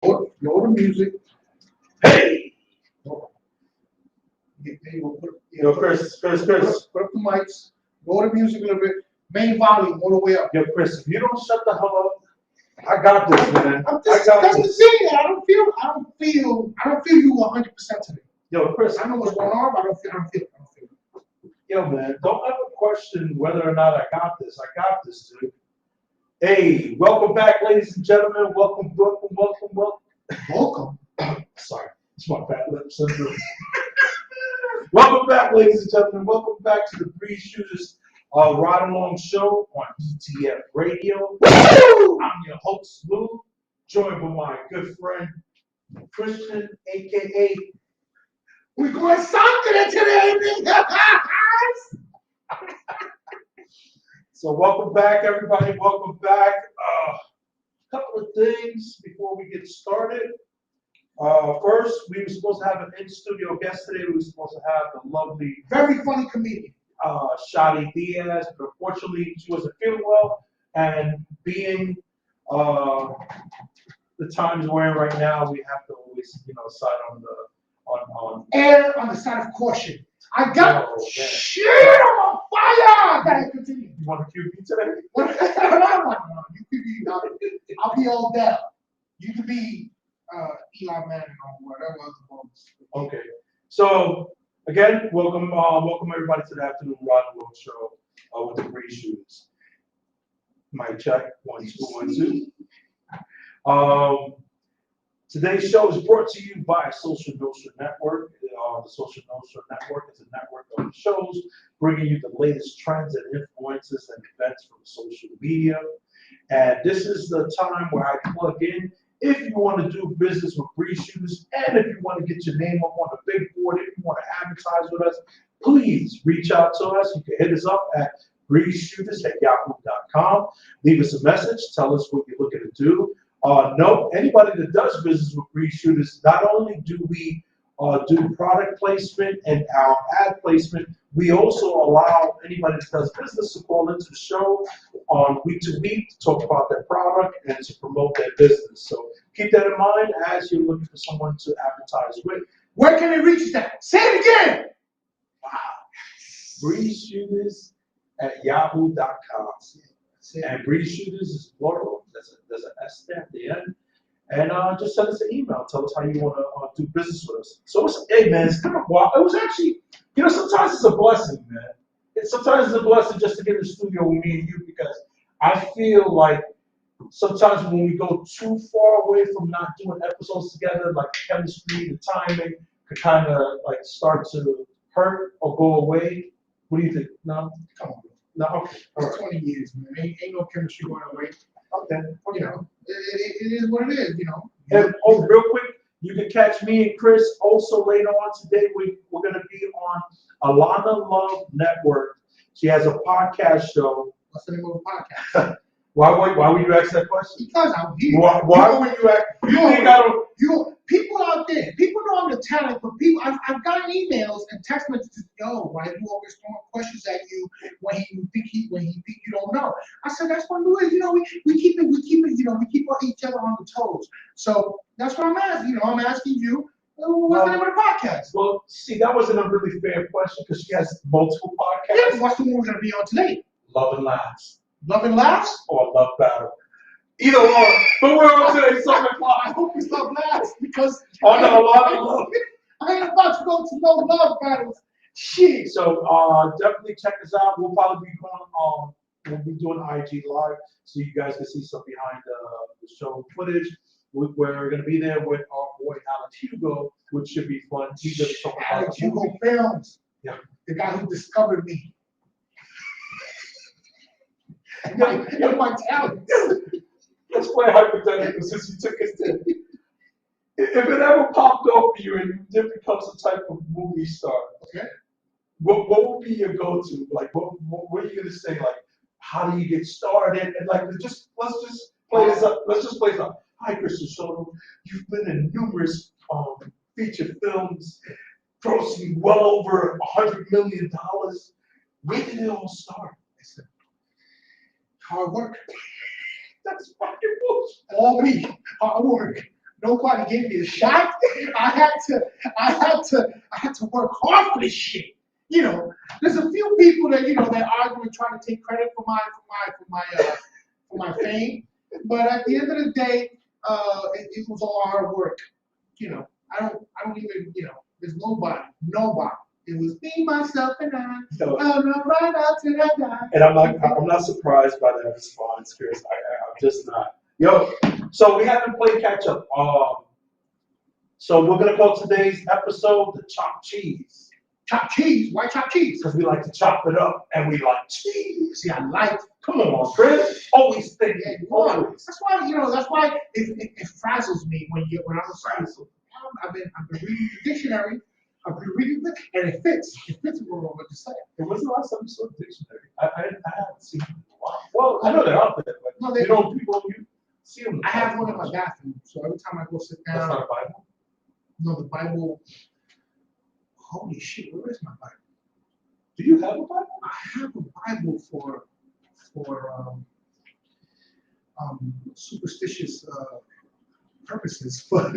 Lower the music. Hey! Yo, Chris. Put up the mics. Lower the music a little bit. Main volume all the way up. Yo, Chris, if you don't shut the hell up, I got this, man. That's the thing. I don't feel you 100% today. Yo, Chris, I know what's going on, but I don't feel it. Yo, man, don't ever question whether or not I got this. I got this, dude. Hey, welcome back, ladies and gentlemen. Welcome. Sorry, it's my fat lip syndrome. Welcome back, ladies and gentlemen. Welcome back to the Breeze Shooters Ride Along Show on ETF Radio. I'm your host, Lou, joined by my good friend, Christian, a.k.a. We're going something today, guys. So welcome back, everybody. Welcome back. A couple of things before we get started. First, we were supposed to have an in-studio guest today. We were supposed to have the lovely, very funny comedian, Shadi Diaz, but unfortunately, she wasn't feeling well. And being the times we're in right now, we have to always, side on err on the side of caution. I got shit. I'm on fire. Gotta continue. You want to QB today? No. You could be. I'll be all down. You could be Eli Manning or whatever other ones. Okay. So again, welcome everybody to the afternoon Ride Along Show with the Breeze Shooters. Mic check 1 2 1 2. Today's show is brought to you by Social Nostra Network. The Social Nostra Network is a network of shows bringing you the latest trends and influences and events from social media. And this is the time where I plug in if you want to do business with Breeze Shooters, and if you want to get your name up on the big board, if you want to advertise with us, please reach out to us. You can hit us up at breezeshooters@yahoo.com. Leave us a message. Tell us what you're looking to do. No, anybody that does business with Breeze Shooters, not only do we do product placement and our ad placement, we also allow anybody that does business to call into the show on week to week to talk about their product and to promote their business. So keep that in mind as you're looking for someone to advertise with. Where can they reach that? Say it again. Wow. breezeshooters@yahoo.com. And Breeze Shooters is plural. There's an S there at the end. And just send us an email. Tell us how you want to do business with us. So, hey, man, it's kind of wild. It was actually, sometimes it's a blessing, man. Sometimes it's a blessing just to get in the studio with me and you, because I feel like sometimes when we go too far away from not doing episodes together, like chemistry, the timing could kind of like start to hurt or go away. What do you think? No? Come on. No? Okay. All right. 20 years, man. Ain't no chemistry going away. Okay. It is what it is, And real quick, you can catch me and Chris also later on today. We're going to be on Alana Love Network. She has a podcast show. What's the name of the podcast? Why would you ask that question? Because I'm here. Why would you ask? People out there, people know I'm the talent, but people, I've gotten emails and text messages. Yo, why are you always throwing questions at you when he think you don't know? I said that's what we do. We keep each other on the toes. So that's what I'm asking. I'm asking you. What's the name of the podcast? Well, see, that wasn't a really fair question because she has multiple podcasts. Yeah, what's the one we're going to be on today? Love and Laughs. Love and Laughs? Or Love Battle. Either one. But we're on today, 7 o'clock. I hope it's Love Laughs because no, Love and Love. I ain't about to go to no love battles. Shit. So definitely check us out. We'll probably be going we'll be doing IG Live so you guys can see some behind the show footage. We're going to be there with our boy Alex Hugo, which should be fun. He's going to talk about Alex Hugo Films. Yeah. The guy who discovered me. You're my talent. Let's play hypothetical since you took us there. If it ever popped off for you and you did become some type of movie star, okay, what would be your go-to? Like, what are you gonna say? Like, how do you get started? And like, let's just play this up. Let's just play this up. Hi, Christian Soto. You've been in numerous feature films, grossing well over $100 million. Where did it all start? I said, hard work. That's fucking bullshit. All me, hard work. Nobody gave me a shot. I had to work hard for this shit. You know, there's a few people that that argue and trying to take credit for my fame, but at the end of the day, it was all hard work. You know, I don't even there's nobody. It was me, myself, and I. So, I'm right out till I die. and I'm not surprised by that response, Chris. I'm just not. Yo, so we haven't played catch up. So we're gonna call today's episode the chopped cheese. Chopped cheese? Why chopped cheese? Because we like to chop it up and we like cheese. See, I like. Come on, Chris. Always thinking. Yeah, Always. that's why it frazzles me when I'm frazzled. I've been reading the dictionary. I've been reading it, and it fits. It fits what I'm to say. It was the last time you saw the dictionary. I haven't seen it in a while. Well, I know they're out there, but No, people you see them. I have one in my bathroom, so every time I go sit down. That's not a Bible. No, the Bible. Holy shit! Where is my Bible? Do you have a Bible? I have a Bible for superstitious purposes, but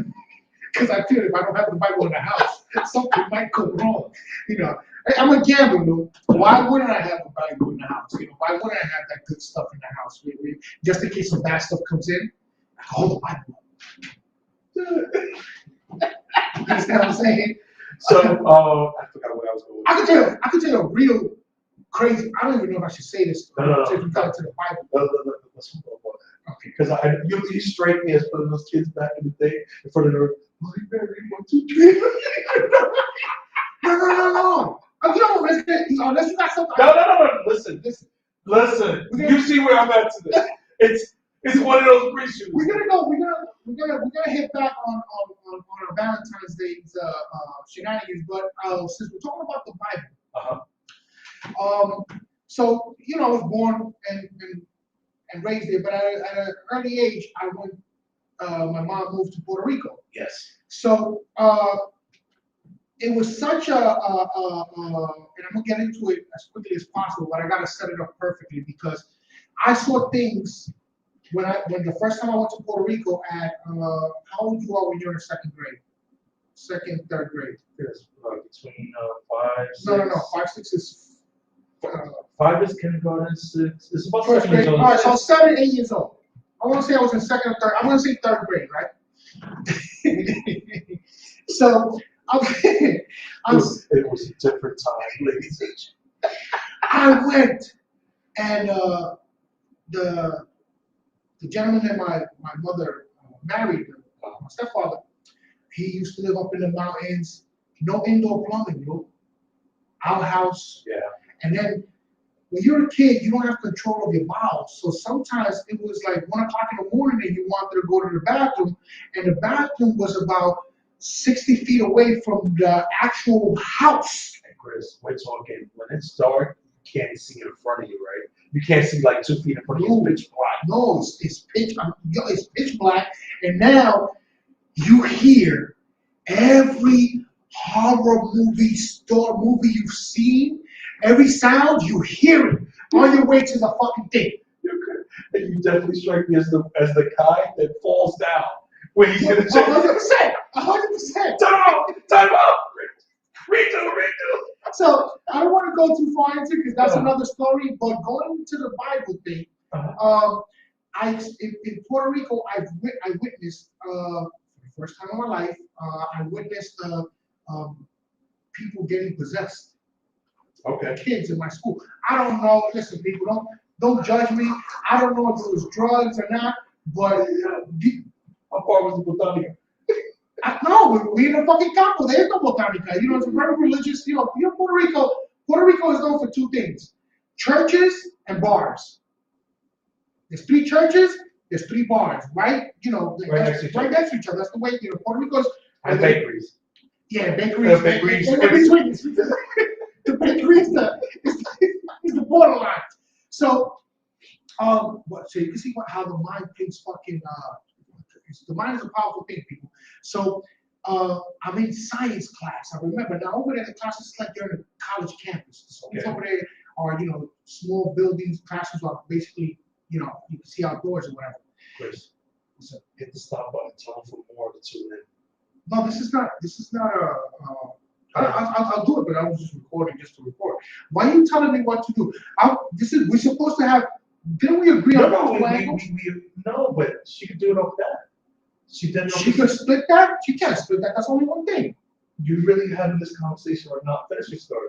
because I feel if I don't have the Bible in the house, something might go wrong. You know, I'm a gambler, though. Why wouldn't I have a Bible in the house? You know, why wouldn't I have that good stuff in the house? Just in case some bad stuff comes in, I can hold the Bible. You understand what I'm saying? So, I forgot where I was going. I could tell you a real crazy. I don't even know if I should say this. No. If we got to the Bible. Let's move on. Okay. Because you strike me as one of those kids back in the day in front of the Bloody Mary 1, 2, 3. No. Unless you got something. No. Listen. You see where I'm at today. It's one of those pre-shoots. We're gonna hit back on our Valentine's Day's shenanigans, but since we're talking about the Bible, so I was born and raised there, but at an early age, my mom moved to Puerto Rico. Yes. So it was such and I'm gonna get into it as quickly as possible, but I gotta set it up perfectly because I saw things when the first time I went to Puerto Rico at how old you are when you're in third grade? Yes, between 5, 6. No. 5, 6 is. 5 is kindergarten, 6. It's about First 7 grade. years old. All right, so I was 7, 8 years old. I want to say I was in second or third. I'm going to say third grade, right? So It was a different time, ladies and gentlemen. I went and the gentleman that my mother married, my stepfather, he used to live up in the mountains. No indoor plumbing, outhouse. Yeah. And then when you're a kid, you don't have control of your bowels. So sometimes it was like 1 o'clock in the morning and you wanted to go to the bathroom, and the bathroom was about 60 feet away from the actual house. And Chris, we're talking when it's dark, you can't see in front of you, right? You can't see like 2 feet in front of you. It's pitch black. No, it's pitch black, and now you hear every horror movie, movie you've seen. Every sound you hear it on your way to the fucking thing. And you definitely strike me as the guy that falls down when he's gonna check. 100%. Time out. Redo. So I don't want to go too far into it because that's another story. But going into the Bible thing, in Puerto Rico, I witnessed for the first time in my life. I witnessed people getting possessed. Okay. Kids in my school. I don't know. Listen, people, don't judge me. I don't know if it was drugs or not, but how far was the botanica? No, we in the fucking campo. There is no botanica. It's a very religious. Puerto Rico. Puerto Rico is known for 2 things: churches and bars. There's 3 churches. There's 3 bars, right? Right next to each other. That's the way. Puerto Rico's. And bakeries. Yeah, bakeries. Bakeries. In between. The bakery is the borderline. So, so you can see how the mind thinks. The mind is a powerful thing, people. So, I'm in science class. I remember now over there, the classes is like they're in a college campus. So over there are small buildings. Classes are basically you can see outdoors or whatever. Chris, So, Hit the stop button. Tell them for more to tune in. no, this is not a, I'll do it, but I was just recording just to record. Why are you telling me what to do? We're supposed to have, didn't we agree on two angles? No, but she could do it off that. She didn't know. She could split that? She can't split that, that's only one thing. You really having this conversation or not? Finish your story.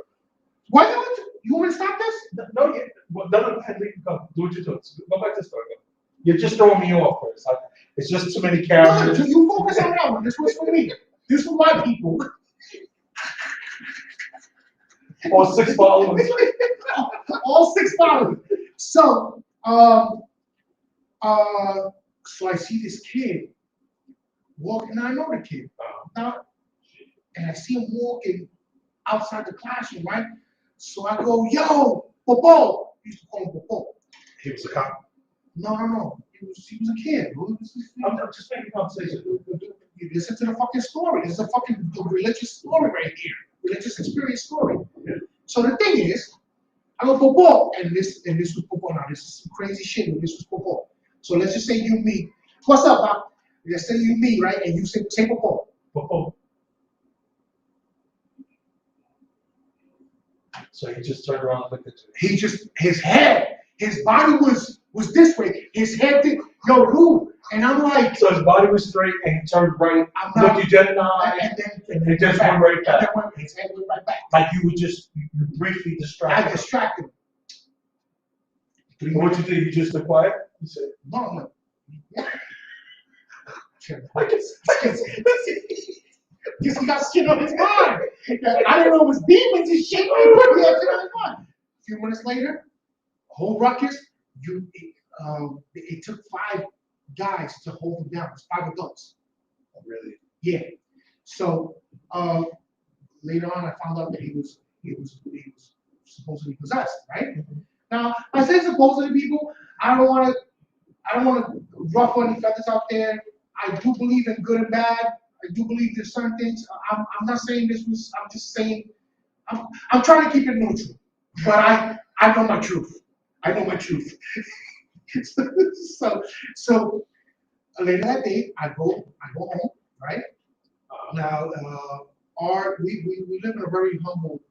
Why don't you want me to stop this? No, Henry, go. Do what you're doing. Go back to the story. Go. You're just throwing me off first. It's just too many No, characters. you focus on that one. This was for me. This is for my people. Or 6 followers. All 6 followers. So, so I see this kid walking, and I know the kid. And I see him walking outside the classroom, right? So I go, yo, Popo. I used to call him Popo. He was a cop. No. He was a kid. I'm just making conversation. You listen to the fucking story. This is a fucking religious story right here. Religious experience story. Yeah. So the thing is, I go Popo, and this was Popo. Now this is some crazy shit, but this was Popo. So let's just say you me. What's up, Bob? Let's say you me, right? And you say Popo. Popo. So he just turned around and looked at you. His body was this way. His head did, yo, Lou. And I'm like. So his body was straight and he turned right. Looked you dead in the eye. And it just went right back. His head went right back. Like you briefly distracted. I distracted him. And what you did, you just took quiet? You said, No. I guess. Because he got shit on his mind. I didn't know it was demons and shit. He had shit on his mind. A few minutes later, whole ruckus. It took 5 guys to hold him down. It's 5 adults. Oh, really? Yeah. So later on, I found out that he was supposedly possessed. Right? Mm-hmm. Now, I say supposedly, people. I don't want to ruffle any feathers out there. I do believe in good and bad. I do believe there's certain things. I'm not saying this was. I'm just saying. I'm trying to keep it neutral, but I know my truth. I know my truth. so later that day, I go home. Right now, we live in a very humble,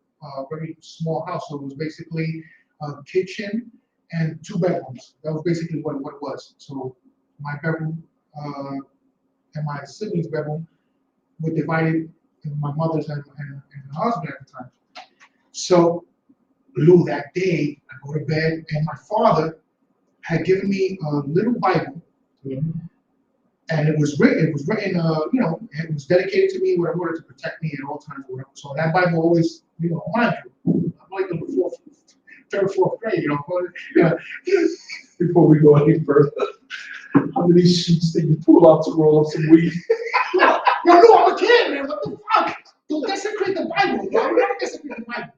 very small house. So it was basically a kitchen and 2 bedrooms. That was basically what it was. So my bedroom and my siblings' bedroom were divided in my mother's and her husband at the time. So, Lou, that day, I go to bed, and my father had given me a little Bible, and it was written, it was dedicated to me in order to protect me at all times, or whatever. So that Bible always, mind you, I'm like in the 3rd, 4th grade, Before we go any further, how many sheets did you pull out to roll up some weed? Yo, no, I'm a kid, man. What the fuck? Don't desecrate the Bible, yo. I'm not desecrate the Bible.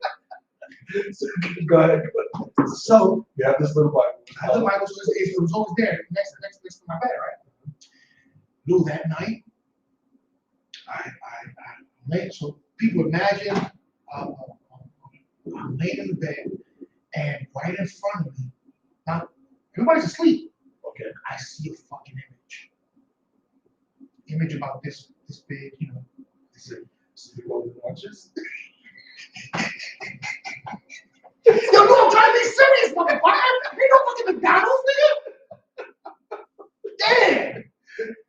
Go ahead. So, you have this little Bible. the Bible was always there, next to my bed, right? Lou, that night, I lay. So people imagine I'm laying in the bed, and right in front of me, now everybody's asleep. Okay. I see a fucking image about this big, Is it golden watches? Yo, no, I'm trying to be serious, motherfucker. Ain't no fucking McDonald's, nigga. Damn.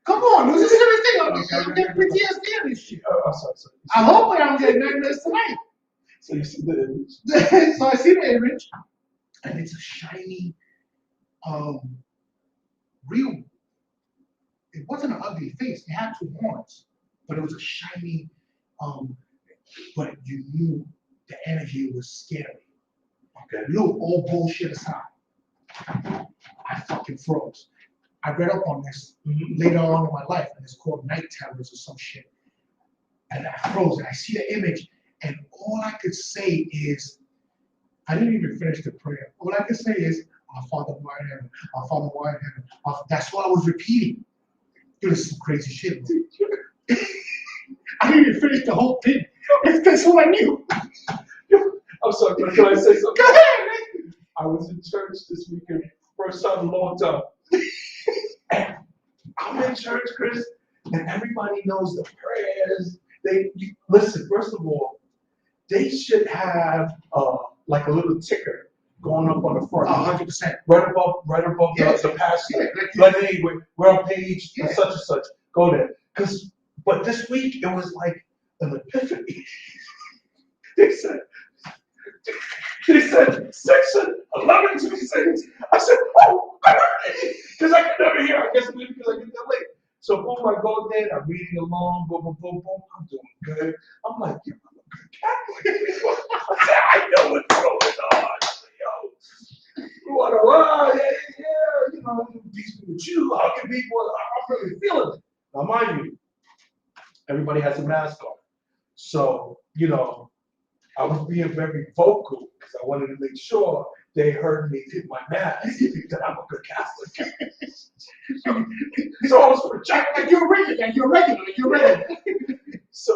Come on, it was a serious thing. I'm getting PTSD and this shit. Oh, sorry. I hope I don't get nightmares tonight. So you see the image? So I see the image, and it's a shiny, real. It wasn't an ugly face. It had 2 horns, but it was a shiny. But you knew the energy was scary. Okay. Look, all bullshit aside, I fucking froze. I read up on this later on in my life, and it's called night terrors or some shit. And I froze, and I see the image, and all I could say is, I didn't even finish the prayer. All I could say is, our Father who art in heaven, our Father who art in heaven. That's what I was repeating. Dude, this is some crazy shit. I didn't even finish the whole thing. That's all I knew. I'm sorry, but can I say something? Go ahead, man. I was in church this weekend, first time in a long time. I I'm in church, Chris, and everybody knows the prayers. Listen, first of all, they should have like a little ticker going up on the front. 100%. Right above the pastor. Like, hey, we're on page such and such. Go there. But this week it was like an epiphany. They said section 1126. I said, oh, I heard it. Because I could never hear. I guess maybe because I get that late. So boom, I go there, I'm reading along, boom, boom, boom, boom. I'm doing good. I'm like, yeah, I'm a good Catholic. I said, I know what's going on. I said, yo, you want to run? Yeah, you know, peace be with you. How can people? I'm really feeling it. Now, mind you, everybody has a mask on. So, you know, I was being very vocal because I wanted to make sure they heard me hit my mask that I'm a good Catholic. So I was projecting. Like you're regular. So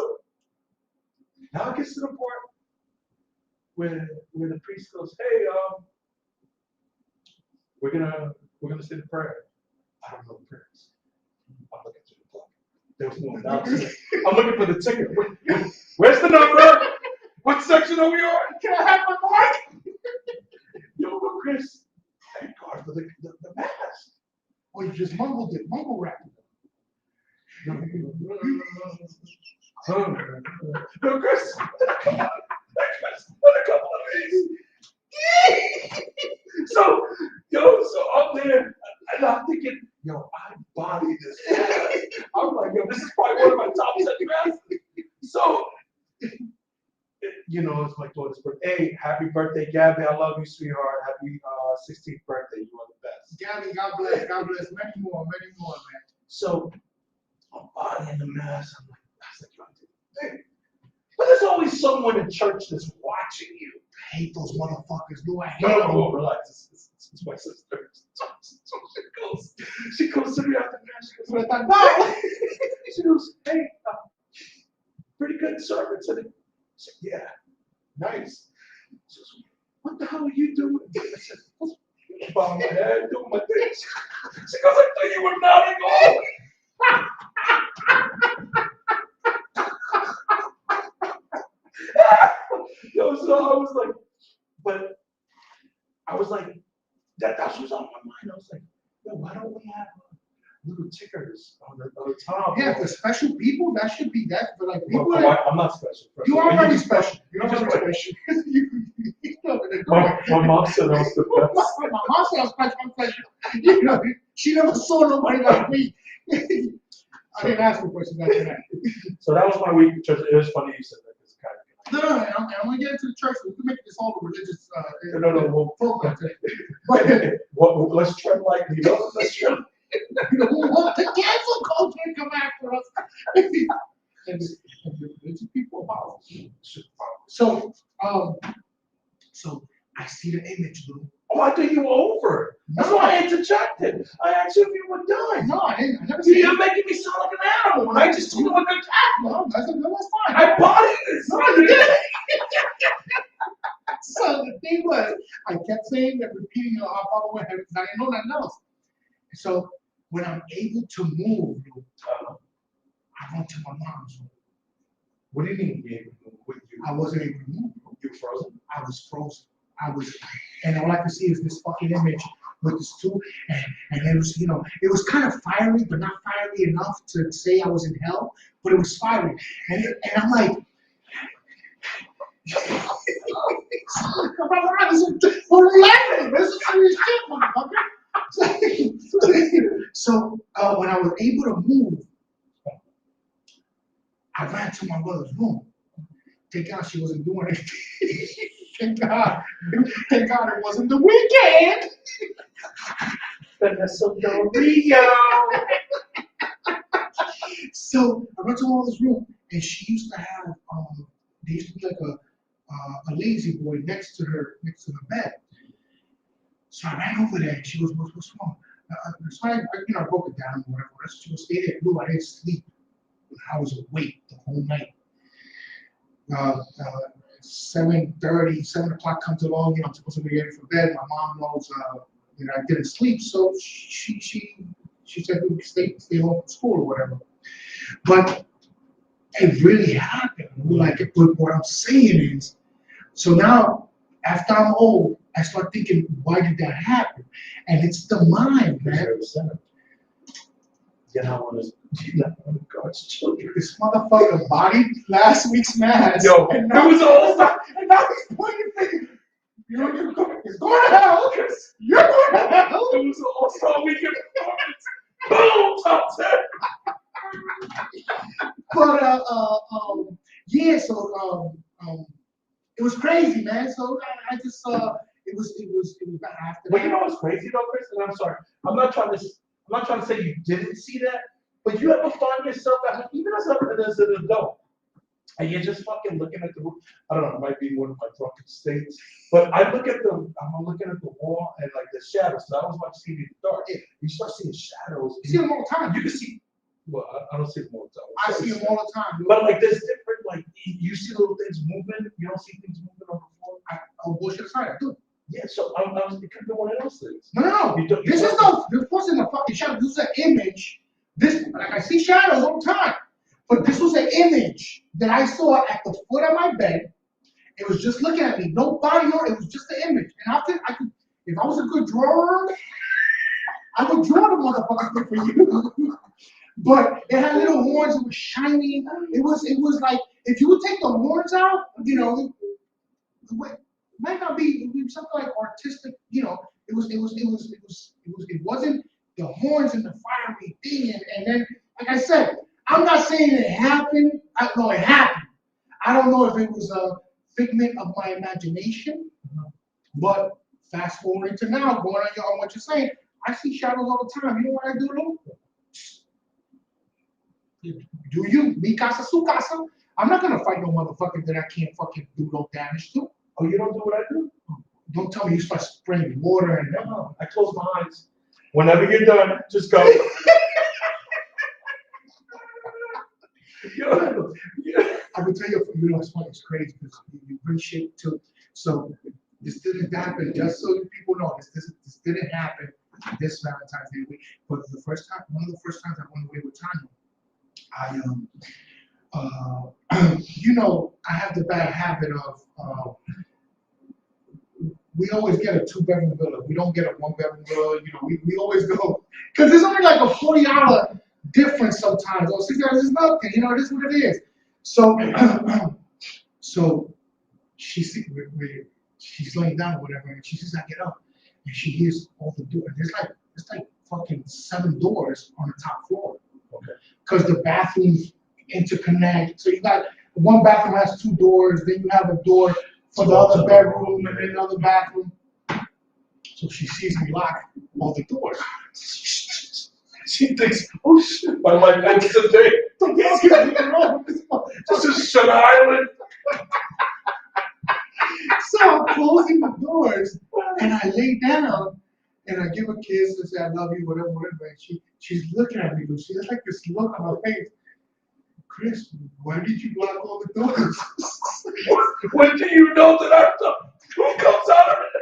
now it gets to the point where the priest goes, hey, we're gonna say the prayer. I don't know the prayers. I'm looking through the book. There was no announcement. I'm looking for the ticket. Where's the number? What section are we on? Can I have my mark? Yo, but Chris, thank God for the mask. Or you just mumbled it, mumble rap. No, Chris, come on. Chris, a couple of these. So I'm there, and I'm thinking, yo, I body this mask. I'm like, yo, this is probably one of my top 10 masks. So, you know, it's my daughter's birthday. Hey, happy birthday, Gabby. I love you, sweetheart. Happy 16th birthday. You are the best. Gabby, God bless. Many more, man. So I'm bodying the mask. I'm like, I was like, hey. But there's always someone in church that's watching you. I hate those motherfuckers. Do I hate No, relax. It's my sister. So she goes to me after the mass. She goes, hey, pretty good sermon today. I said, yeah, nice. She goes, what the hell are you doing? I said, bowing my head, doing my thing. She goes, I thought you were nodding off. Yo, so I was like, that's what's on my mind. I was like, yo, why don't we have little tickers on the top? Yeah, for special people, that should be that. But like people, I'm not special. You are already special. You're already special. My mom said I was the best. My mom said I was special. I'm special. You know, she never saw nobody like me. I didn't ask for questions after that. So that was my week in church. It was funny you said that. No, I'm gonna get into the church. We can make this all a religious no, program today. But let's tread lightly. Let's tread. We don't want the cancel culture to come after us. and religious people are powerful. So I see the image, Lou. Oh, I thought you were over. That's why I interjected. I asked you if you were done. No, I didn't. I never seen You're making me sound like an animal. I just told you what the cat. No, that's fine. I bodied this. No, you didn't. So the thing was, I kept saying that, repeating our Father in heaven, because I didn't know nothing else. So when I'm able to move, I went to my mom's room. What do you mean you able to move? I wasn't able to move. You were frozen? I was frozen. And all I could see is this fucking image with this two, and it was, it was kind of fiery, but not fiery enough to say I was in hell, but it was fiery. And I'm like, so when I was able to move, I ran to my mother's room. Thank God she wasn't doing anything. Thank God it wasn't the weekend. So I went to my mother's room, and she used to have there used to be like a lazy boy next to her bed. So I ran over there, and she goes, "What's wrong?" So I broke it down or whatever. She goes, "Stay there, Blue. I didn't sleep. I was awake the whole night." 7:30, 7 o'clock comes along. I'm supposed to be ready for bed. My mom knows that I didn't sleep, so she she said we stay home from school or whatever. But it really happened. Like, but what I'm saying is, so now after I'm old, I start thinking, why did that happen? And it's the mind, man. You know, God's children. This motherfucker bodied last week's mask. Yo, and it was all time. and now he's pointing fingers. It's going to hell. You're going to hell. It was an all-star weekend performance. Boom, top 10. But yeah, so it was crazy, man. So I just it was after Well, you that. know what's crazy though, Chris? And I'm sorry, I'm not trying to say you didn't see that, but you ever find yourself at even as an adult, and you're just fucking looking at the roof. I don't know, it might be one of my drunken states, but I'm looking at the wall and like the shadows. So I always watch TV in the dark. You start seeing shadows. You see them all the time. You can see. Well, I don't see them all the time. I see them all the time. Dude. But like, there's different. Like, you see little things moving. You don't see things moving on the floor. Oh, bullshit aside, I do. Yeah, so I was it could be one of those things. No. This wasn't a fucking shadow. This is an image. Like I see shadows all the time, but this was an image that I saw at the foot of my bed. It was just looking at me, no body on it. It was just an image. And I could, if I was a good drawer, I would draw the motherfucker for you. But it had little horns. It was shiny. It was like if you would take the horns out, you know, it might not be something like artistic. You know, it wasn't the horns and the fiery thing. And then, like I said, I'm not saying it happened. No, it happened. I don't know if it was a figment of my imagination, but fast forward to now, going on what you're saying, I see shadows all the time. You know what I do, Lou? Do you? Mi casa, su casa. I'm not gonna fight no motherfucker that I can't fucking do no damage to. Oh, you don't do what I do? Don't tell me you start spraying water and no. I close my eyes. Whenever you're done, just go. I would tell you, it's funny, it's crazy because you bring shit to. So this didn't happen. Just so people know, this didn't happen this Valentine's Day week. But one of the first times I went away with Tanya, I have the bad habit of we always get a 2-bedroom villa. We don't get a 1-bedroom villa. You know, we always go because there's only like a $40 difference sometimes. Or $60 is nothing. You know, it is what it is. So, so she's laying down or whatever, and she says, "I get up," and she hears all the doors. There's like fucking 7 doors on the top floor. Okay. Because the bathrooms interconnect. So you got one bathroom has 2 doors, then you have a door for the other bedroom and then another bathroom. So she sees me lock all the doors. She thinks, oh shit, my life ends today. This is Shut Island. So I'm closing the doors and I lay down and I give a kiss and say I love you, whatever. And she's looking at me, but she has like this look on her face. Chris, why did you lock all the doors? When do you know that I'm the who comes out of it?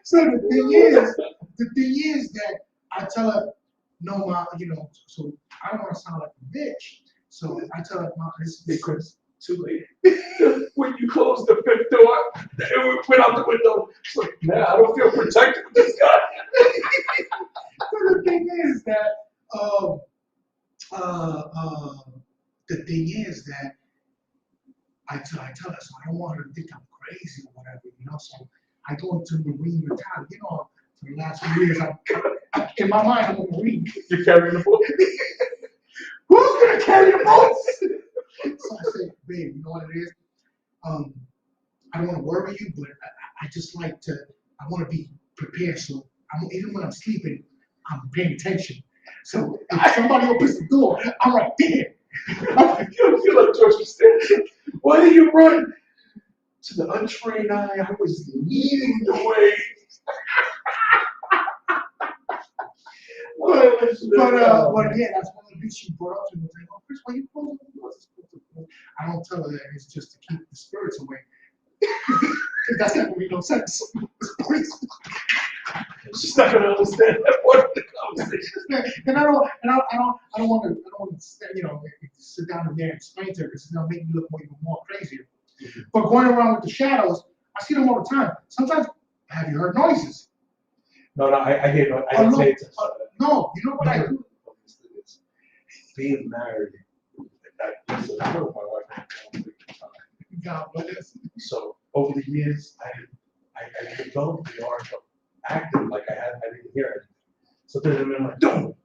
So the thing is that I tell her, no, Ma, so I don't want to sound like a bitch. So I tell her, Ma, this is Chris. Too late. When you close the 5th door, it went out the window. It's like, man, I don't feel protected with this guy. So the thing is that, I tell her, so I don't want her to think I'm crazy or whatever, So I go into Marine mentality. For the last few years, in my mind, I'm a Marine. You're carrying the boat. Who's gonna carry the boat? So I said, babe, you know what it is? I don't want to worry you, but I just like to, I want to be prepared. So even when I'm sleeping, I'm paying attention. So if somebody opens the door, I'm right there. You're like George Costanza. Why did you run? To the untrained eye, I was leading the way. But yeah, that's one of the things she brought up to me. Like, oh, Chris, why you closing the doors? I don't tell her that it's just to keep the spirits away. Because that's not gonna make no sense. She's not gonna understand that part of the conversation. And I don't want to, you know, sit down and there and explain to her because it's gonna make me look even more crazier. But going around with the shadows, I see them all the time. Sometimes, have you heard noises? No, I hear no, I didn't say it. No, you know what I do? Being married, that's a my wife. God bless. So over the years, I developed the art of acting like I didn't hear anything. So then I'm like, don't,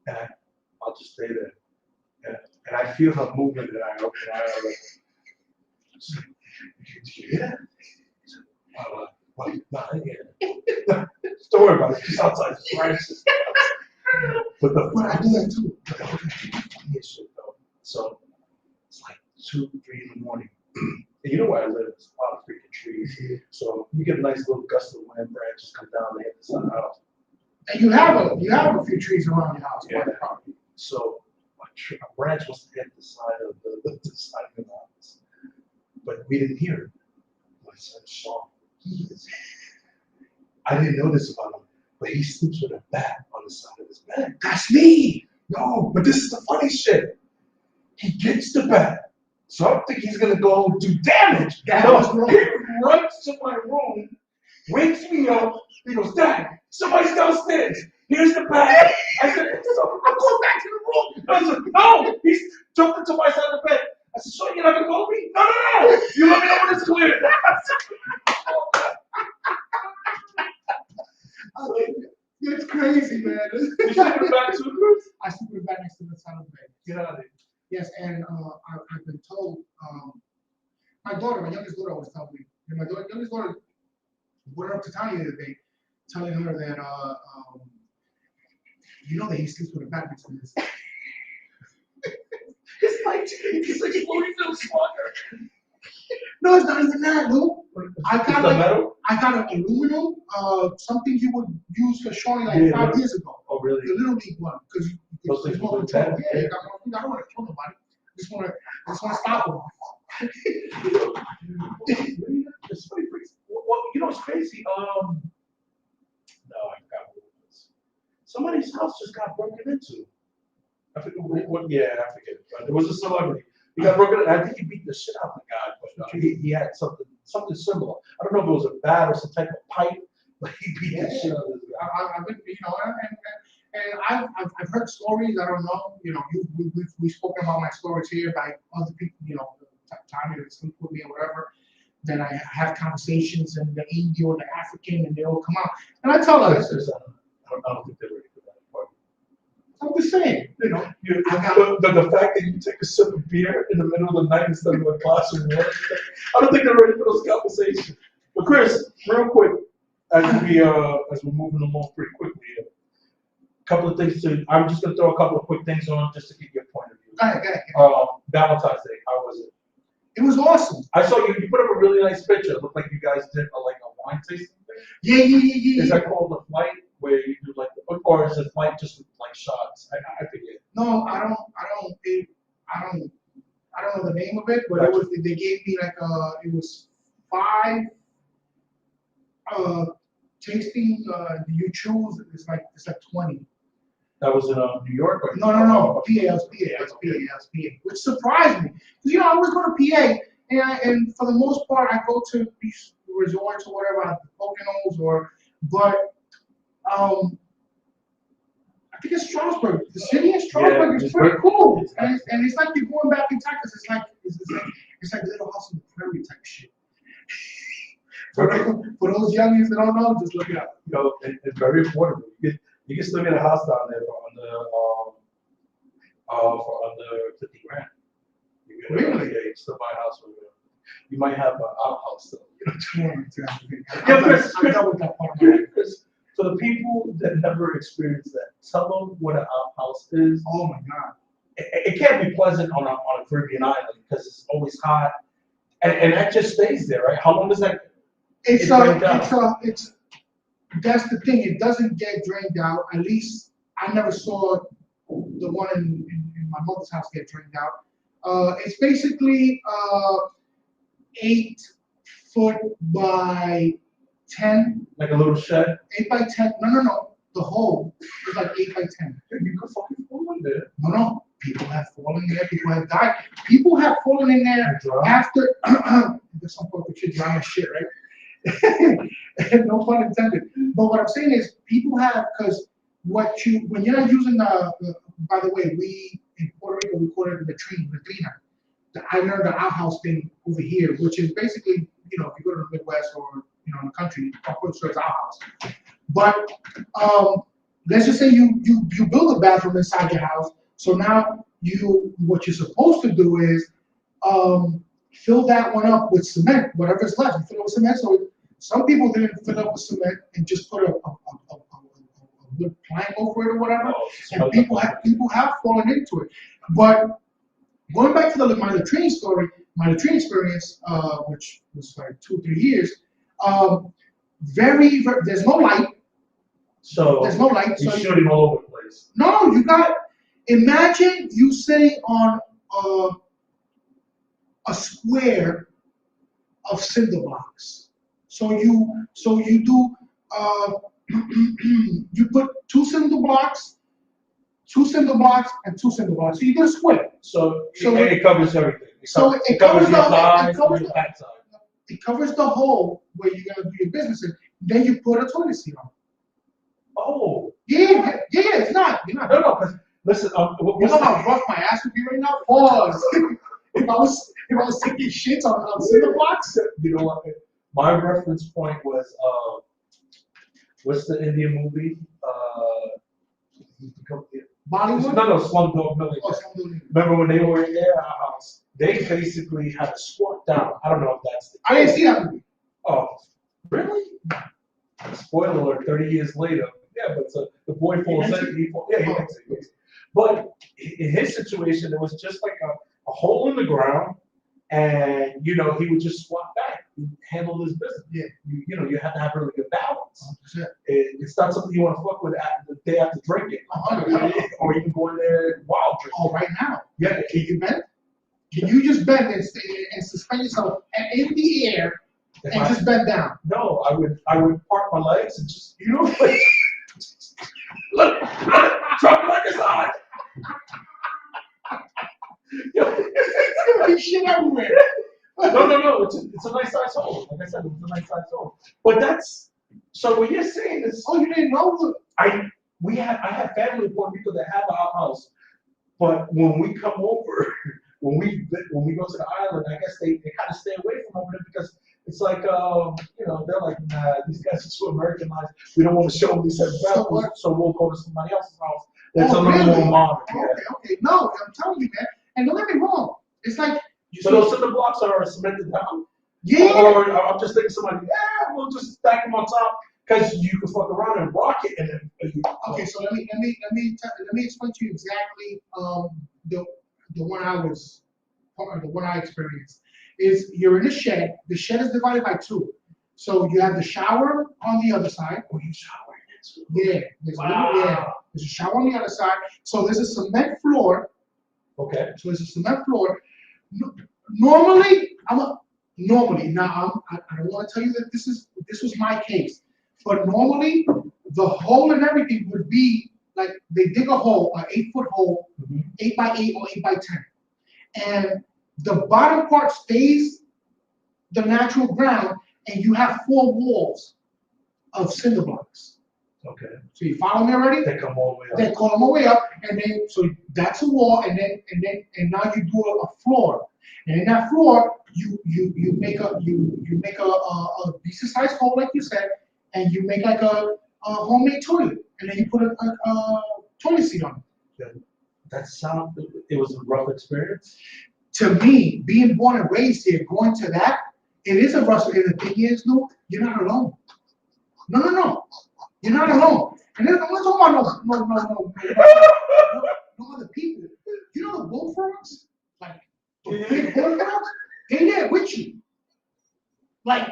and I'll just stay there, and I feel her movement, and I open my eyes like, did you hear that? What? No, I didn't hear that. Don't worry about it. She's outside. But I do that too. Shit though. So it's like 2, 3 in the morning. And you know where I live? It's a lot of freaking trees. So you get a nice little gust of wind, branches come down, they hit the side of the house. And you have a few trees around your house. Yeah. So a branch must have hit the side of the side of the house. But we didn't hear it. My son saw I didn't know this about him, but he sleeps with a bat on the side of his bed. That's me! No, but this is the funny shit. He gets the bat. So I think he's gonna go do damage. No, he runs to my room, wakes me up, he goes, Dad, somebody's downstairs. Here's the bat. I said, so I'm going back to the room. I said, no, he's jumped into my side of the bed. I said, so you're not gonna go with me? No. You let me know when it's clear. It's crazy, man. You sleep in the back too, Chris? I sleep in the back next to the side of the bed. Get out of there. Yes, and I've been told, my youngest daughter was telling me, and my youngest daughter went up to Tanya the other day, telling her that, you know that he sleeps with a bat next to his. It's like Louisville Slugger. No, it's not even that, Lou. I got an aluminum, something you would use for showing like 5 years ago. Oh, really? The little league one, because Those things more with control. that? Yeah, you got more control. I don't want to kill nobody. I just want to stop them. It's funny, well, you know what's crazy? No, I forgot what it was. Somebody's house just got broken into. I forget what. Yeah, I forget. But it was a celebrity. He got broken. I think he beat the shit out of the guy, but he had something similar. I don't know if it was a bat or some type of pipe, but he beat the shit out of the guy. I've been, you know, and I've heard stories. I don't know, you know, we've spoken about my stories here by other people, you know, Tommy that sleep with me or whatever. Then I have conversations in the Indian or the African, and they all come out. And I tell her, I don't think they're ready for that part. I'm just saying, you know, The fact that you take a sip of beer in the middle of the night instead of a glass of water, I don't think they're ready for those conversations. But Chris, real quick, as we're moving along pretty quickly here, a couple of things I'm just gonna throw a couple of quick things on just to get your point of view. Go ahead. Valentine's Day, how was it? It was awesome. I saw you put up a really nice picture. It looked like you guys did a wine tasting thing. Yeah. Is that called a flight where you do or is it flight just with shots? I forget. No, I don't know the name of it, but Gotcha. it was, they gave me it was 5 tasting, you choose, it's like 20. That was in New York? Or No, PA, which surprised me. Because, you know, I always go to PA, and for the most part, I go to these resorts or whatever, Poconos but I think it's Strasbourg. The city of Strasbourg is pretty cool. And it's like you're going back in Texas. It's like Little House on the Prairie type shit. For those youngins that don't know, just look it up. You know, it's very affordable. You can still get a house down there for under 50 grand. Really? Yeah, you can still buy a house for you might have an outhouse though. I'm done with that part of my life. For the people that never experienced that, tell them what an outhouse is. Oh my God. It can't be pleasant on a Caribbean island because it's always hot, and that just stays there, right? How long does that? It's that's the thing. It doesn't get drained out. At least I never saw the one in my mother's house get drained out. It's basically 8 foot by 10, Like a little shed. 8 by 10. No. The hole is like 8 by 10. You could fucking fall in there. No. People have fallen in there. People have died. People have fallen in there Drown. after. There's some point that you drown shit, right? No pun intended. But what I'm saying is, people have, because when you're not using by the way, we in Puerto Rico we call it the latrina. I learned the outhouse thing over here, which is basically, if you go to the Midwest or in the country, I'm pretty sure it's outhouse. But let's just say you build a bathroom inside your house. So now what you're supposed to do is fill that one up with cement, whatever's left. You fill it with cement. So some people didn't fill up with cement and just put a wood plank over it or whatever. And people have fallen into it. But going back to my latrine story, my latrine experience, which was like 2 or 3 years, there's no light. So there's no light. you're So shooting all over the place. No, imagine you sitting on a square of cinder blocks. So you do you put 2 cinder blocks, and 2 cinder blocks. So you get a square. So it covers everything. It covers covers your the- thighs it covers and your the- backside. It covers the hole where you're gonna do your business in. Then you put a toilet seat on. Oh. Yeah, it's not. You're not. No, because listen, You know how rough my ass would be right now? Pause. if I was taking shits on cinder blocks. You know what? My reference point was what's the Indian movie? Bollywood? No, Slumdog Millionaire. Oh, something. Remember when they were in their house? They basically had to squat down. I don't know if that's the I didn't see that movie. Oh, really? Spoiler alert, 30 years later. Yeah, but the boy falls in. He makes it. But in his situation, it was just like a hole in the ground, and he would just squat back and handle his business. Yeah. You have to have really good balance. 100%. It's not something you want to fuck with the day after drinking. 100%. Or you can go in there wild drinking. Oh, right now. Yeah. Can you bend? Can you just bend and suspend yourself in the air and just bend down? No, I would park my legs and just look, drop it like it's hot. It's gonna be shit everywhere. No. It's a nice size hole. Like I said, it's a nice size hole. But so what you're saying is, Oh, you didn't know? I have family in Puerto Rico that have a outhouse, but when we come over, when we go to the island, I guess they kind of stay away from over there because it's like they're like, nah, these guys are too Americanized. We don't want to show them these types of bathrooms, so we'll go to somebody else's house. That's a little more modern. Okay. No, I'm telling you, man. And don't get me wrong. It's like So those cinder blocks are cemented down? Yeah. Or I'm just thinking somebody, we'll just stack them on top because you can fuck around and rock it and then. Okay, so let me explain to you exactly the one I experienced. Is you're in a shed. The shed is divided by 2. So you have the shower on the other side. Oh, you shower in Yeah. There's a shower on the other side. So there's a cement floor. Okay. So there's a cement floor. Normally, now I don't want to tell you that this was my case, but normally the hole and everything would be like they dig a hole, an 8-foot hole, 8 by 8 or 8 by 10, and the bottom part stays the natural ground, and you have 4 walls of cinder blocks. Okay. So you follow me already? They come all the way up. They come all the way up, and then so that's a wall, and now you do a floor, and in that floor you make a decent sized hole like you said, and you make like a homemade toilet, and then you put a toilet seat on it. It was a rough experience. To me, being born and raised here, going to that, it is a rough. And the thing is, no, you're not alone. No. You're not alone. And then I'm not talking about no other people. You know the bullfrogs? Like the big bullfrogs? They're there with you. Like,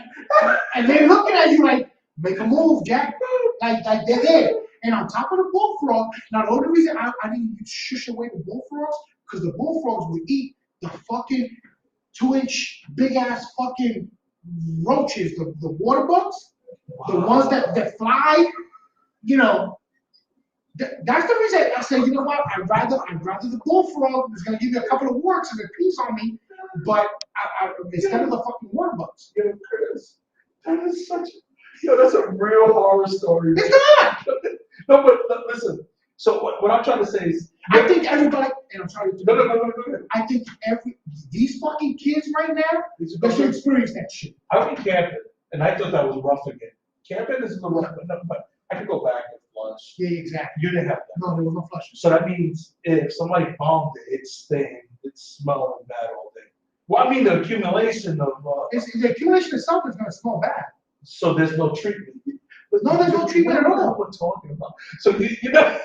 and they're looking at you like, make a move, Jack. Like they're there. And on top of the bullfrog, now the only reason I didn't shush away the bullfrogs, because the bullfrogs would eat the fucking 2-inch big ass fucking roaches, the water bugs, the ones that fly, you know, that's the reason I say, you know what, I'd rather the bullfrog is gonna give you a couple of warts and a piece on me, but instead of the fucking water bugs. Yo, Chris, that is such that's a real horror story. It's not! No, but listen, so what I'm trying to say is, I think everybody, and I'm sorry to no. I think these fucking kids right now, they should experience that shit. I went camping, and I thought that was rough again. Camping is a little rough, but I could go back and flush. Yeah, exactly. You didn't have that. No, there was no flushing. So that means if somebody bombed it, it's staying, it's smelling bad all day. Well, I mean the accumulation of. The accumulation itself is gonna smell bad. So there's no treatment. No, there's no treatment at all. What we're talking about. So you know.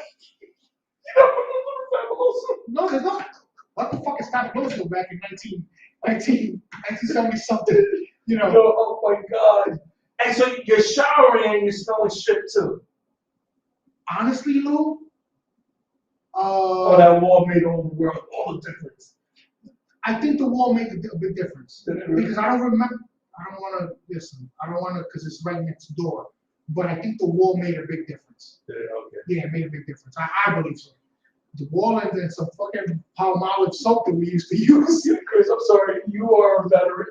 No, there's not. What the fuck is fabuloso back in 1970 something? You know. Oh my God. And so you're showering and you're smelling shit too. Honestly, Lou. That wall made all the difference. I think the wall made a big difference Really? because I don't remember. I don't want to listen. I don't want to because it's right next door. But I think the wall made a big difference. Yeah, okay. Yeah, it made a big difference. I believe so. The wall and then some fucking Palmolive soap that we used to use. Chris, I'm sorry, you are a veteran.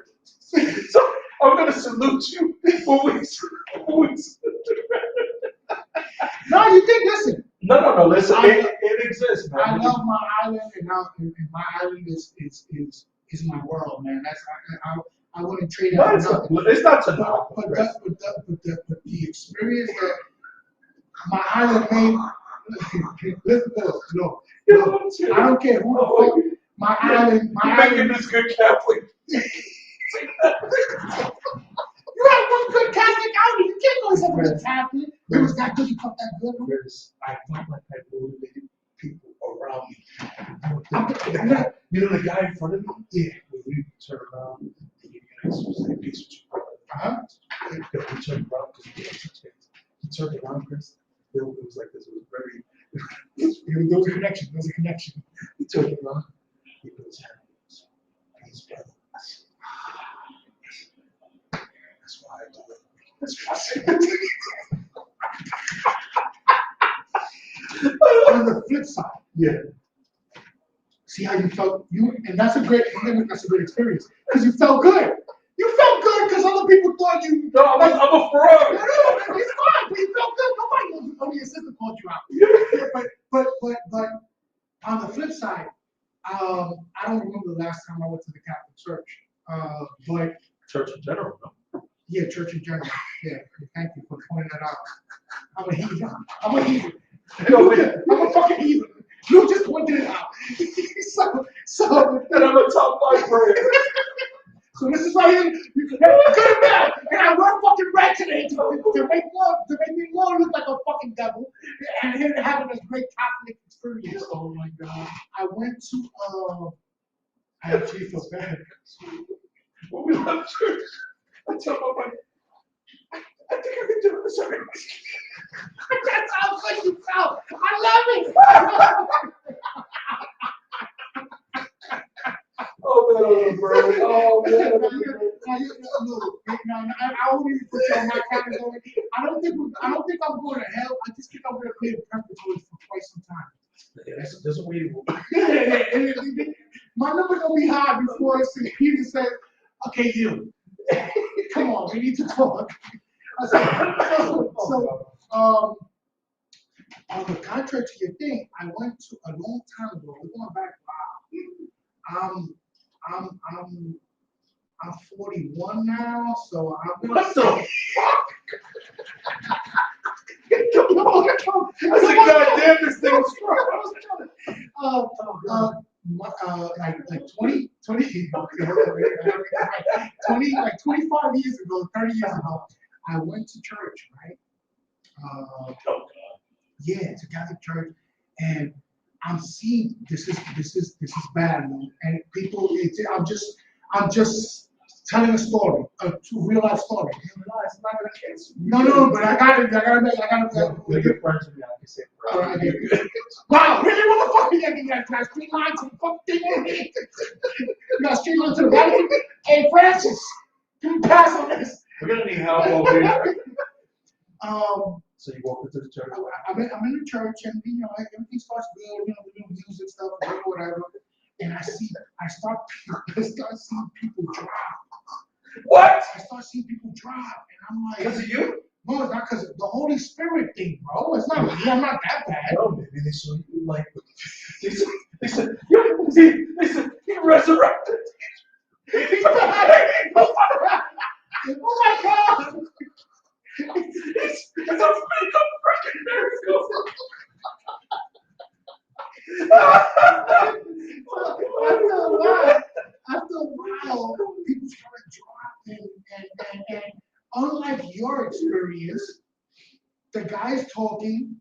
So I'm gonna salute you for No, you think? Listen. No. Listen, it exists, man. I love my island, and my island is my world, man. That's I wouldn't trade it for nothing. It's not to knock, But the experience that my island made. Listen, no. I don't care who the fuck. My island. You're making this good Catholic. You have one good Catholic island. You can't go say it was Catholic. It was that good. You felt that good. Chris, I felt like I motivated people around me. You know the guy in front of me? Yeah. When we turn around, and you guys was like, peace with your brother. We turned around because we had such things. He turned around, Chris. It was like this. It was very. There was a connection. There was a connection. He turned around. He put his hand on his peace, brother. That's why I do it. That's why I do it. On the flip side, Yeah. see how you felt and that's a great experience because you felt good. You felt good because other people thought you. No, I'm a fraud. No, it's fine, but you felt good. Nobody knows. Only your sister called you out. But on the flip side, I don't remember the last time I went to the Catholic Church. But Church in general, no? yeah, church in general. Yeah, thank you for pointing that out. I'm a heathen. I'm a fucking heathen. You just pointed it out. so And I'm a top 5 player. So this is why you good and bad. And I wear fucking red today to make me look like a fucking devil. And here having this great Catholic experience. Oh my God. I went to I actually feel bad. When we left church, I tell my wife, I think I can do this already. That's how good you felt. I love it. Oh man, bro. Oh man. I wouldn't even put you on my category. I don't think I'm going to hell. I just think I'm going to clear preparatory for quite some time. Yeah, that's a way to My number's going to be high before Peter says, okay, you. Come on, we need to talk. On the contrary to your thing, I went to a long time ago. We're going back. Wow. I'm 41 now, so I'm. What the fuck? I said, God damn, this thing is like 20, like 25 years ago, 30 years ago, I went to church, right? Yeah, it's a Catholic church, and I'm seeing this is bad, man. And people, I'm just telling a story, a real life story. No, but I gotta. We're good friends with me. I can say. Wow, really? What the fuck are you getting at? Street line to the fucking thing? You got street line to the Vatican? Hey, Francis, Can we pass on this? We're gonna need help over here. So you walk into the church. I'm in the church, and everything starts good. We do music stuff, whatever. And I start seeing people drop. What? I start seeing people drop, and I'm like, Because of you? no, it's not because of the Holy Spirit thing, bro. It's not me. I'm not that bad. No, maybe they saw you like. They said, he resurrected. Oh my God! It's a freaking miracle. After a while, people started dropping, and unlike your experience, the guy's talking,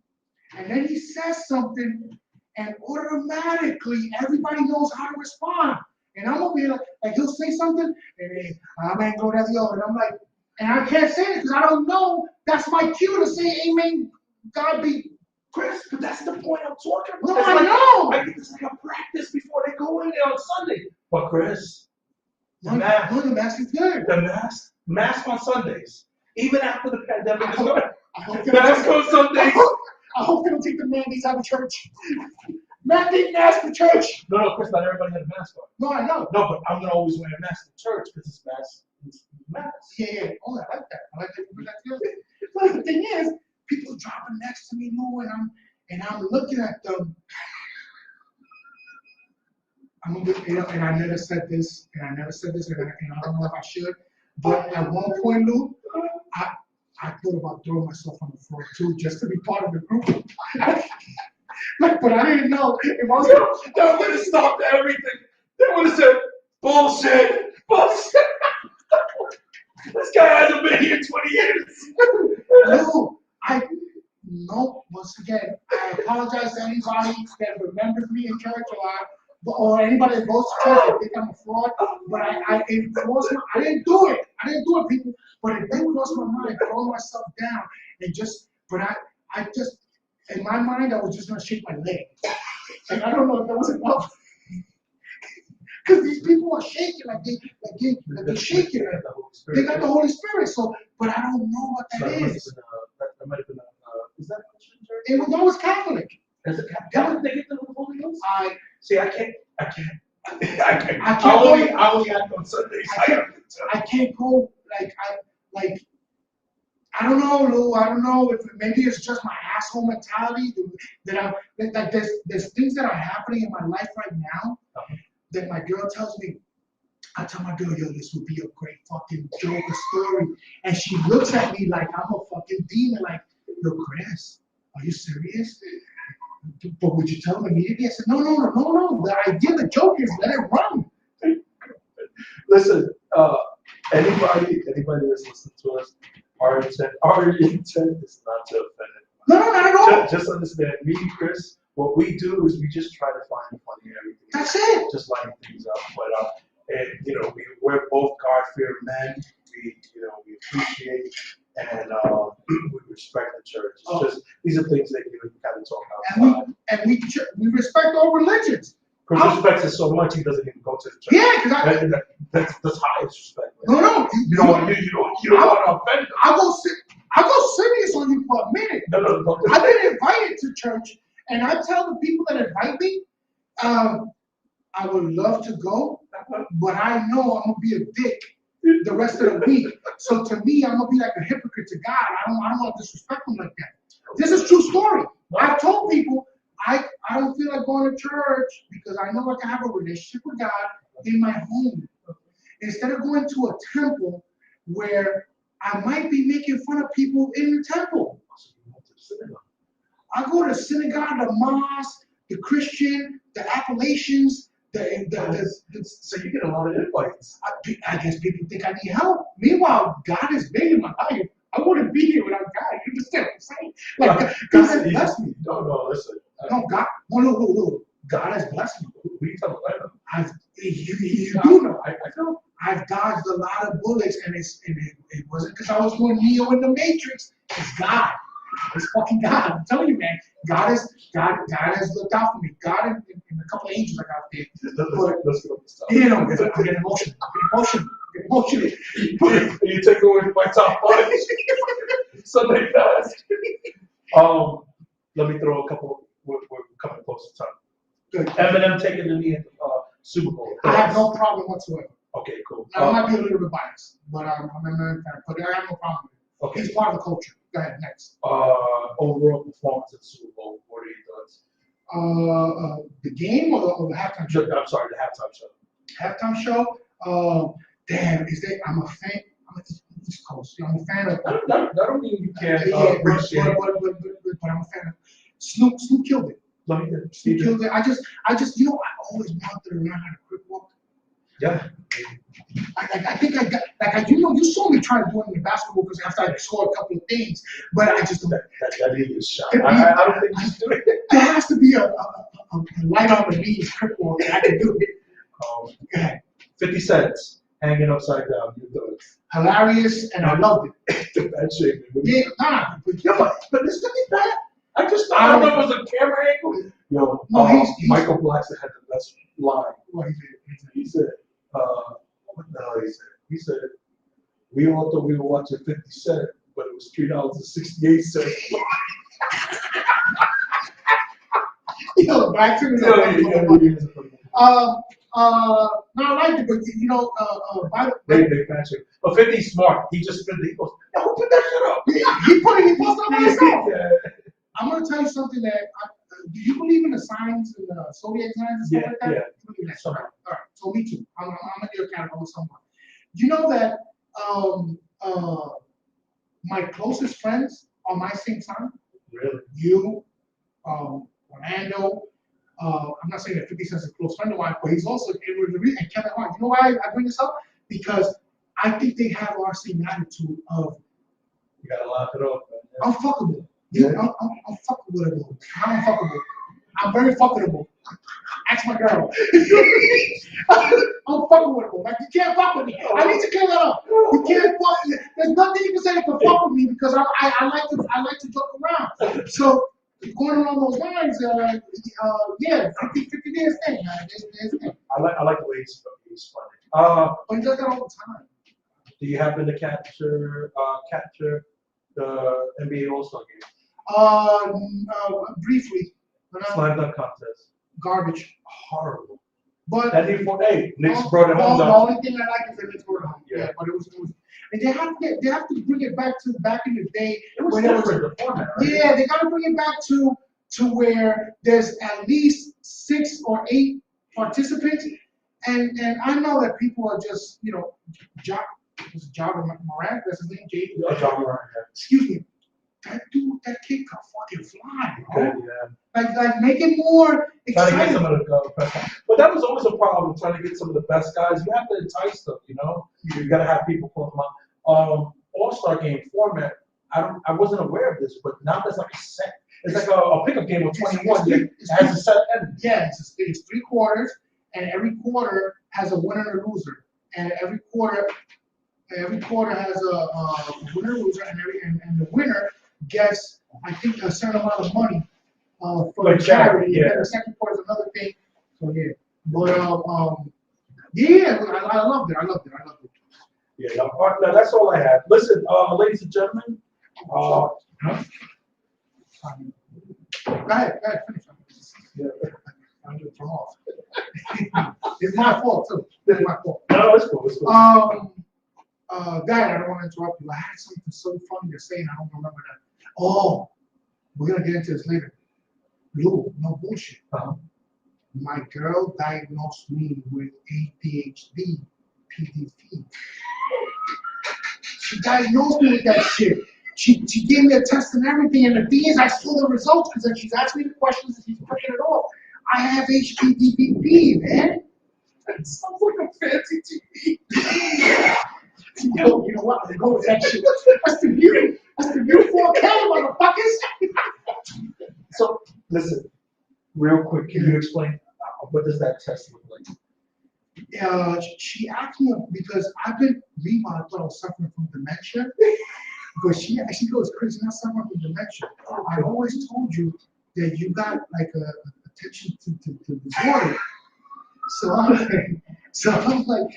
and then he says something, and automatically everybody knows how to respond. And I'm over here like he'll say something, and then amen, go that's yo, and I'm like, and I can't say it because I don't know. That's my cue to say amen. God be. Chris, but that's the point I'm talking about. No, I know. I think it's like a practice before they go in there on Sunday. But Chris, the No, mask, the mask is good. the mask on Sundays, even after the pandemic is over. I hope Mask on Sundays. I hope they don't take the mandates out of church. Mandate mask for church. No, Chris, not everybody has a mask on. No, I know. No, but I'm gonna always wear a mask in church because it's mask. Yeah. Oh, I like that. I like that you put that together. But the thing is, people dropping next to me, and I'm looking at them. And I never said this, and I don't know if I should, but at one point, Lou, I thought about throwing myself on the floor too, just to be part of the group. But I didn't know if I was gonna. That would have stopped everything. They would have said, bullshit. This guy hasn't been here 20 years. No, once again, I apologize to anybody that remembers me in church or anybody that goes to church and think I'm a fraud, but I didn't do it, people, but it did cross my mind, throwing myself down, but I just, in my mind, I was just gonna shake my leg, and I don't know if that was enough, because these people are shaking, like they're shaking, they got the Holy Spirit, so, but I don't know what that is. That might have been is that a Christian church? It was Catholic. Is it Catholic? They get the Holy Ghost? I can't. I only act on Sundays. I can't go I don't know, Lou. I don't know if maybe it's just my asshole mentality that there's things that are happening in my life right now that my girl tells me. I tell my girl, yo, this would be a great fucking joke, a story, and she looks at me like I'm a fucking demon, like, yo, Chris, are you serious? But would you tell them immediately? I said, no. The idea, the joke is let it run. Listen, anybody that's listening to us, our intent is not to offend anyone. No, not at all. Just understand, me and Chris, what we do is we just try to find funny in everything. That's it. Just lighten things up. But and we're both God-fearing men. We appreciate and we respect the church. It's just these are things that you kind of talk about. And we respect all religions. Chris respects it so much he doesn't even go to the church. Yeah, because that's highest respect. No, you don't want to offend them. I'll go serious on you for a minute. No. I've been invited to church, and I tell the people that invite me, I would love to go, but I know I'm gonna be a dick the rest of the week. So to me, I'm gonna be like a hypocrite to God. I don't want to disrespect him like that. This is true story. I've told people I don't feel like going to church because I know I can have a relationship with God in my home. Instead of going to a temple where I might be making fun of people in the temple. I go to synagogue, the mosque, the Christian, the Appalachians, so you get a lot of invites. I guess people think I need help. Meanwhile, God is big in my life. I wouldn't be here without God. You understand what I'm saying? Like, God has blessed me. No, listen. No, God. No. God has blessed me. We tell them. You do know. I know. I've dodged a lot of bullets, and it wasn't because I was doing Neo in the Matrix. It's God. It's fucking God. I'm telling you, man. God has looked out for me. God and a couple of angels I got there. Let's go. I'm getting emotional. emotional. You take away my top five. Sunday fast. Let me throw a couple. We're coming close to time. Good. Eminem taking the knee at the Super Bowl. I have no problem whatsoever. Okay, cool. Now, I might be a little bit biased, but I'm a man fan. But I have no problem with it. Okay. He's part of the culture. Go ahead, next. Overall performance at the Super Bowl. What are your thoughts? The game or the halftime show? I'm sorry, the halftime show. Halftime show. Damn, I'm a fan. I'm a East Coast. I'm a fan of. I don't mean you can't Yeah, appreciate. but I'm a fan of. Snoop killed it. Let me get Snoop killed it. I just, I always wanted to learn how to crip walk. Yeah. I think I got, you saw me try to do it in the basketball because after I scored a couple of things, but I just don't. That is a shot. I don't think he's doing it. There has to be a light on the knees crip walk that I can do. Go ahead. 50 cents hanging upside down. You do it. Hilarious, and I loved it. The bad shape. Yeah, but this thing is bad. I don't know if it was a camera angle. Yo, No, he's Michael Blackson had the best line. What He said, what the hell he said? He said, we all thought we were watching 50 Cent, but it was $3.68. Yo, back to the no, I like it, but by the They matching. But 50's smart. He just he goes, yo, who put that shit up? he posted up by himself. Yeah. I'm gonna tell you something that do you believe in the signs and the zodiac signs and stuff like that? Yeah. You believe in that, right? All right. So me too. I'm gonna do a category with someone. You know that my closest friends are my same sign? Really? You, Orlando. I'm not saying that 50 Cent's a close friend of mine, but he's also and Kevin Hart. You know why I bring this up? Because I think they have our same attitude of You gotta laugh it up. I'm fuckable. Yeah. I'm fuckable. I'm unfuckable. I'm very fuckable. Ask my girl. I'm fuckable. Like you can't fuck with me. I need to clear that up. You can't fuck. There's nothing you can say to fuck with me because I like to joke around. So going along those lines, yeah, 50 days thing. I like the way he's funny. But he does that all the time. Do you happen to capture the NBA All-Star game? Briefly. Slam dunk contest. Garbage. Horrible. But That need for Knicks brought it home. The only thing I like is that Knicks brought it home. Yeah. But it was, and they have to bring it back in the day. It was different, the format, right? Yeah, they got to bring it back to where there's at least 6 or 8 participants, and I know that people are just Ja Morant, that's his name, J. Ja Morant. Excuse me. That kid can fucking fly, bro. Yeah. Like make it more Trying exciting. to get some of the best. But that was always a problem, trying to get some of the best guys. You have to entice them, You got to have people pull them up. All-Star game format, I wasn't aware of this, but now there's like a set. It's like a pickup game of 21. It has a set end. Yeah, it's 3 quarters, and every quarter has a winner and a loser. And every quarter has a winner and loser, and the winner gets, I think, a certain amount of money for Like the charity. yeah. And the second quarter is another thing. So yeah, but yeah, I loved it. Yeah, no, that's all I had. Listen, ladies and gentlemen. Go ahead, finish. Yeah. I'm just from off. It's my fault too. It's my fault. No, it's cool. Dad, I don't want to interrupt you. I had something so funny to say and I don't remember that. Oh, we're gonna get into this later. Lou, no bullshit. My girl diagnosed me with ADHD, PDP. She diagnosed me with that shit. She gave me a test and everything, and the thing is, I saw the results because then she's asking me the questions and she's picking it off. I have HPDPP, man. That sounds like a fancy TV. Yo, you know what? I'm gonna go with that shit. That's the beauty. That's the beautiful okay, motherfuckers. So, listen, real quick, can you explain what does that test look like? She asked me because I've been I thought I was suffering from dementia. But she goes, Chris, you're not suffering from dementia. I always told you that you got like a attention to disorder. So I'm like,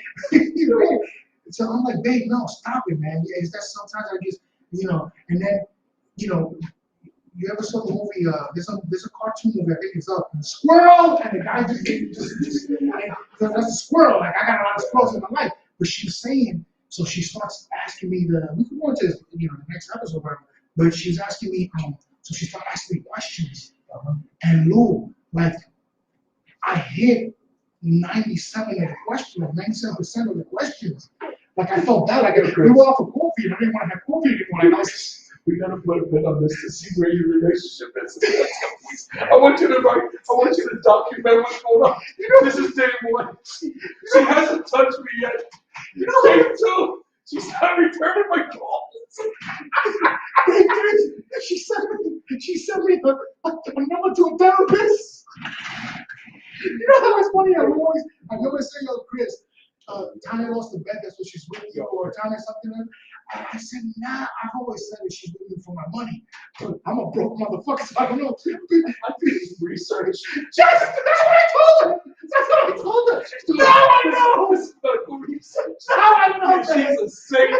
So I'm like, babe, no, stop it, man. Yeah, it's that sometimes I just, and then, you ever saw the movie? There's a cartoon movie. I think it's up. The squirrel, and the guy just and that's a squirrel. Like I got a lot of squirrels in my life, but she was saying. So she starts asking me we can go into the next episode, whatever. But she's asking me. So she started asking me questions, and Lou, like I hit 97 of the questions, 97% of the questions. Like I felt bad. Like we were off of coffee, and I didn't want to have coffee anymore. Like we gotta put a pin on this to see where your relationship is. I want you to document what's going on. This is day one. She hasn't touched me yet. Day two, she's not returning my calls. She sent me a number to a therapist. You know how it's funny? I always say, yo, Chris, Tanya lost the bet, that's what she's with you, or Tanya something like that. I said, nah, I've always said that she's with me for my money. I'm a broke motherfucker, so I don't know. I did research. That's what I told her. That's what I told her. Now I know. It's medical research. Now I know. She's a saint.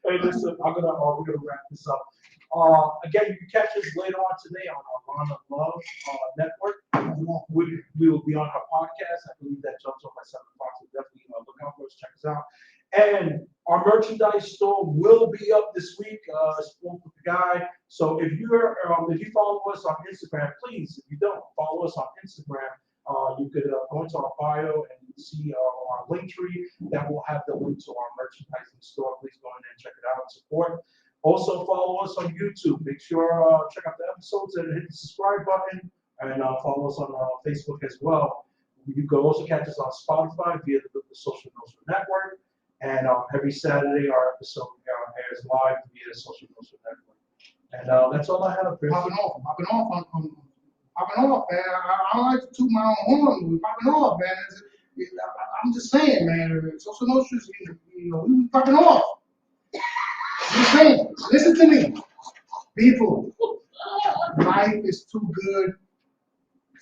Hey, listen, we're gonna wrap this up. Again, you can catch us later on today on our Lana Love network. We will be on our podcast. I believe that jumps off at 7 o'clock, so definitely look out for us, check us out. And our merchandise store will be up this week. Spoke with the guy. So if you follow us on Instagram, please, if you don't follow us on Instagram, you could go into our bio and see our link tree that will have the link to our merchandising store. Please go in there and check it out and support. Also follow us on YouTube. Make sure check out the episodes and hit the subscribe button, and follow us on Facebook as well. You can also catch us on Spotify via the Social Nostra Network, and every Saturday our episode airs live via the Social Nostra Network. And that's all I have. Popping off, man. I don't like to toot my own horn. We're popping off, man. I'm just saying, man. Social Nostra's, we popping off. I'm just saying. Listen to me, people. Life is too good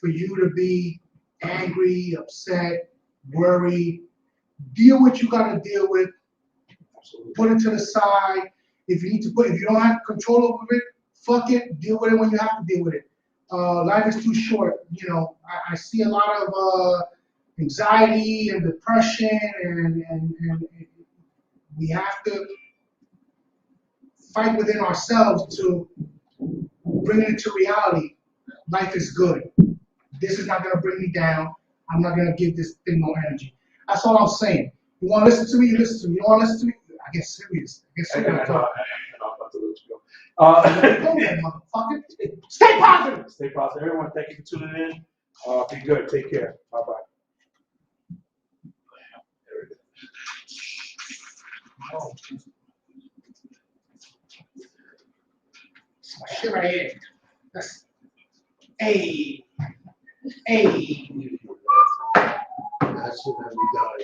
for you to be angry, upset, worried. Deal what you gotta deal with. Put it to the side. If you don't have control over it, fuck it. Deal with it when you have to deal with it. Life is too short. I see a lot of anxiety and depression, and we have to fight within ourselves to bring it into reality. Life is good. This is not going to bring me down. I'm not going to give this thing no energy. That's all I'm saying. You want to listen to me, you listen to me. You don't want to listen to me, I get serious. I'm about to let you go. Motherfucker. Stay positive. Stay positive. Everyone, thank you for tuning in. Be good. Take care. Bye-bye. Oh, it's my shit right here. That's, hey. That shit that we died.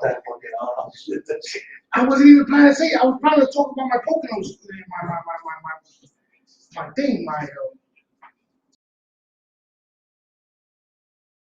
That fucking shit. That shit. I wasn't even planning to say it. I was planning to talk about my Poconos, my thing,